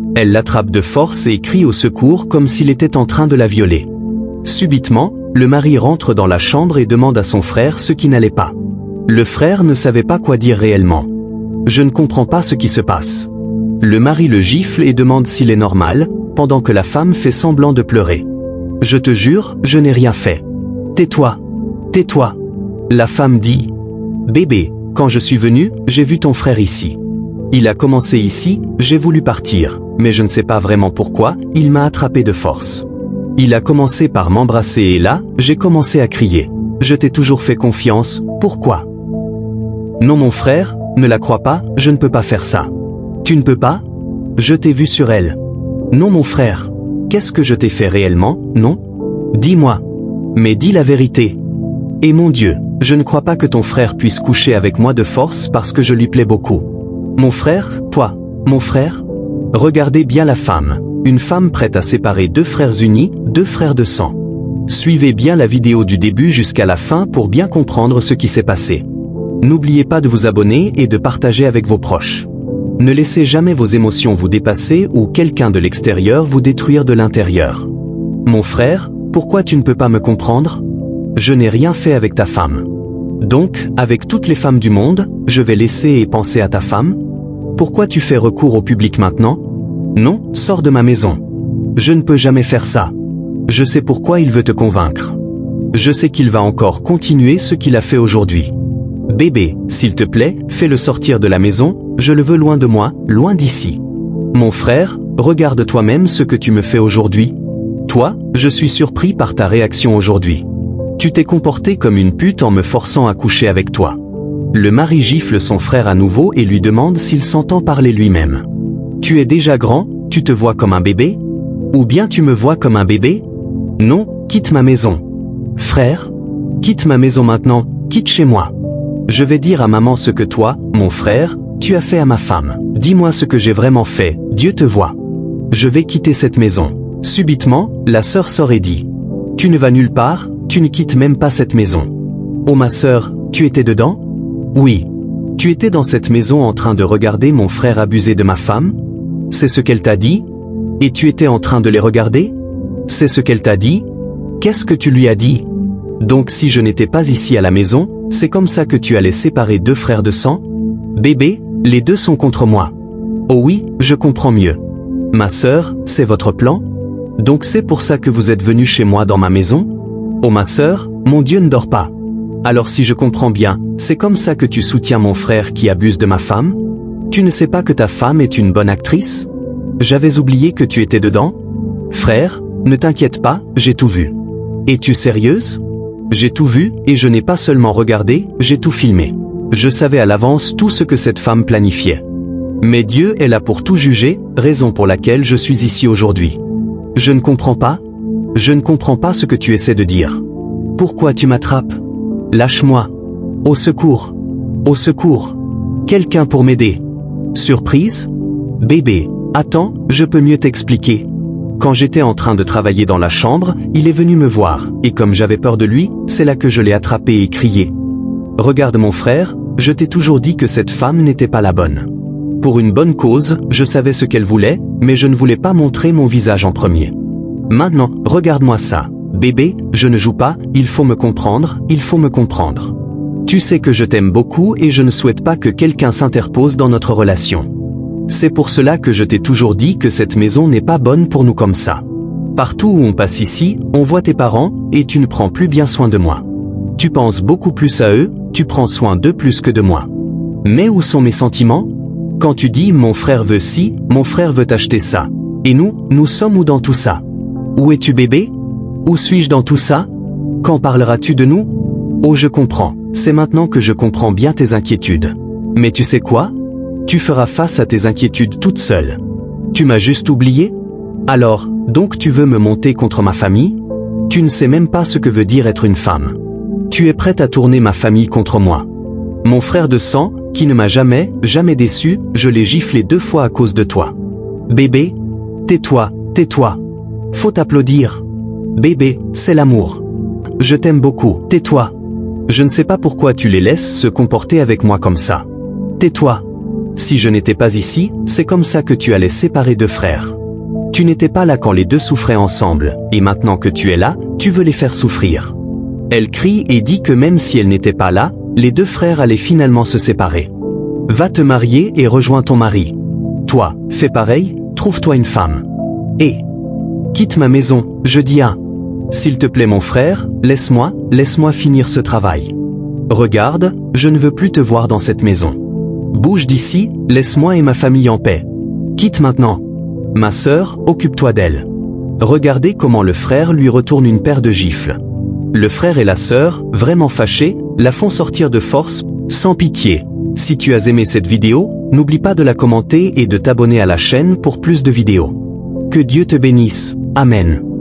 Elle l'attrape de force et crie au secours comme s'il était en train de la violer. Subitement, le mari rentre dans la chambre et demande à son frère ce qui n'allait pas. Le frère ne savait pas quoi dire réellement. Je ne comprends pas ce qui se passe. Le mari le gifle et demande s'il est normal, pendant que la femme fait semblant de pleurer. Je te jure, je n'ai rien fait. Tais-toi. Tais-toi. La femme dit. Bébé, quand je suis venue, j'ai vu ton frère ici. Il a commencé ici, j'ai voulu partir, mais je ne sais pas vraiment pourquoi, il m'a attrapé de force. Il a commencé par m'embrasser et là, j'ai commencé à crier. Je t'ai toujours fait confiance, pourquoi? Non mon frère, ne la crois pas, je ne peux pas faire ça. Tu ne peux pas? Je t'ai vu sur elle. Non mon frère. Qu'est-ce que je t'ai fait réellement, non? Dis-moi. Mais dis la vérité. Et mon Dieu, je ne crois pas que ton frère puisse coucher avec moi de force parce que je lui plais beaucoup. Mon frère, toi, mon frère? Regardez bien la femme. Une femme prête à séparer deux frères unis, deux frères de sang. Suivez bien la vidéo du début jusqu'à la fin pour bien comprendre ce qui s'est passé. N'oubliez pas de vous abonner et de partager avec vos proches. Ne laissez jamais vos émotions vous dépasser ou quelqu'un de l'extérieur vous détruire de l'intérieur. Mon frère, pourquoi tu ne peux pas me comprendre? Je n'ai rien fait avec ta femme. Donc, avec toutes les femmes du monde, je vais laisser et penser à ta femme? Pourquoi tu fais recours au public maintenant? Non, sors de ma maison. Je ne peux jamais faire ça. Je sais pourquoi il veut te convaincre. Je sais qu'il va encore continuer ce qu'il a fait aujourd'hui. Bébé, s'il te plaît, fais-le sortir de la maison, je le veux loin de moi, loin d'ici. Mon frère, regarde toi-même ce que tu me fais aujourd'hui. Toi, je suis surpris par ta réaction aujourd'hui. Tu t'es comporté comme une pute en me forçant à coucher avec toi. Le mari gifle son frère à nouveau et lui demande s'il s'entend parler lui-même. Tu es déjà grand, tu te vois comme un bébé? Ou bien tu me vois comme un bébé? Non, quitte ma maison. Frère, quitte ma maison maintenant, quitte chez moi. Je vais dire à maman ce que toi, mon frère, tu as fait à ma femme. Dis-moi ce que j'ai vraiment fait, Dieu te voit. Je vais quitter cette maison. Subitement, la sœur sort et dit. Tu ne vas nulle part, tu ne quittes même pas cette maison. Oh ma sœur, tu étais dedans? Oui. Tu étais dans cette maison en train de regarder mon frère abuser de ma femme? C'est ce qu'elle t'a dit? Et tu étais en train de les regarder? C'est ce qu'elle t'a dit? Qu'est-ce que tu lui as dit? Donc si je n'étais pas ici à la maison, c'est comme ça que tu allais séparer deux frères de sang? Bébé, les deux sont contre moi. Oh oui, je comprends mieux. Ma sœur, c'est votre plan? Donc c'est pour ça que vous êtes venu chez moi dans ma maison? Oh ma sœur, mon Dieu ne dort pas. Alors si je comprends bien, c'est comme ça que tu soutiens mon frère qui abuse de ma femme? Tu ne sais pas que ta femme est une bonne actrice? J'avais oublié que tu étais dedans? Frère, ne t'inquiète pas, j'ai tout vu. Es-tu sérieuse? J'ai tout vu, et je n'ai pas seulement regardé, j'ai tout filmé. Je savais à l'avance tout ce que cette femme planifiait. Mais Dieu est là pour tout juger, raison pour laquelle je suis ici aujourd'hui. Je ne comprends pas. Je ne comprends pas ce que tu essaies de dire. Pourquoi tu m'attrapes? Lâche-moi. Au secours. Au secours. Quelqu'un pour m'aider. Surprise? Bébé, attends, je peux mieux t'expliquer. Quand j'étais en train de travailler dans la chambre, il est venu me voir, et comme j'avais peur de lui, c'est là que je l'ai attrapé et crié. Regarde mon frère, je t'ai toujours dit que cette femme n'était pas la bonne. Pour une bonne cause, je savais ce qu'elle voulait, mais je ne voulais pas montrer mon visage en premier. Maintenant, regarde-moi ça. Bébé, je ne joue pas, il faut me comprendre, il faut me comprendre. Tu sais que je t'aime beaucoup et je ne souhaite pas que quelqu'un s'interpose dans notre relation. C'est pour cela que je t'ai toujours dit que cette maison n'est pas bonne pour nous comme ça. Partout où on passe ici, on voit tes parents, et tu ne prends plus bien soin de moi. Tu penses beaucoup plus à eux, tu prends soin d'eux plus que de moi. Mais où sont mes sentiments? Quand tu dis « mon frère veut ci, mon frère veut acheter ça », et nous sommes où dans tout ça? Où es-tu bébé? Où suis-je dans tout ça? Quand parleras-tu de nous? Oh je comprends, c'est maintenant que je comprends bien tes inquiétudes. Mais tu sais quoi? Tu feras face à tes inquiétudes toute seule. Tu m'as juste oublié? Alors, donc tu veux me monter contre ma famille? Tu ne sais même pas ce que veut dire être une femme. Tu es prête à tourner ma famille contre moi. Mon frère de sang, qui ne m'a jamais déçu, je l'ai giflé 2 fois à cause de toi. Bébé, tais-toi, tais-toi. Faut t'applaudir. Bébé, c'est l'amour. Je t'aime beaucoup, tais-toi. Je ne sais pas pourquoi tu les laisses se comporter avec moi comme ça. Tais-toi. Si je n'étais pas ici, c'est comme ça que tu allais séparer deux frères. Tu n'étais pas là quand les deux souffraient ensemble, et maintenant que tu es là, tu veux les faire souffrir. Elle crie et dit que même si elle n'était pas là, les deux frères allaient finalement se séparer. Va te marier et rejoins ton mari. Toi, fais pareil, trouve-toi une femme. Et quitte ma maison, je dis ah. S'il te plaît mon frère, laisse-moi finir ce travail. Regarde, je ne veux plus te voir dans cette maison. Bouge d'ici, laisse-moi et ma famille en paix. Quitte maintenant. Ma sœur, occupe-toi d'elle. Regardez comment le frère lui retourne une paire de gifles. Le frère et la sœur, vraiment fâchés, la font sortir de force, sans pitié. Si tu as aimé cette vidéo, n'oublie pas de la commenter et de t'abonner à la chaîne pour plus de vidéos. Que Dieu te bénisse. Amen.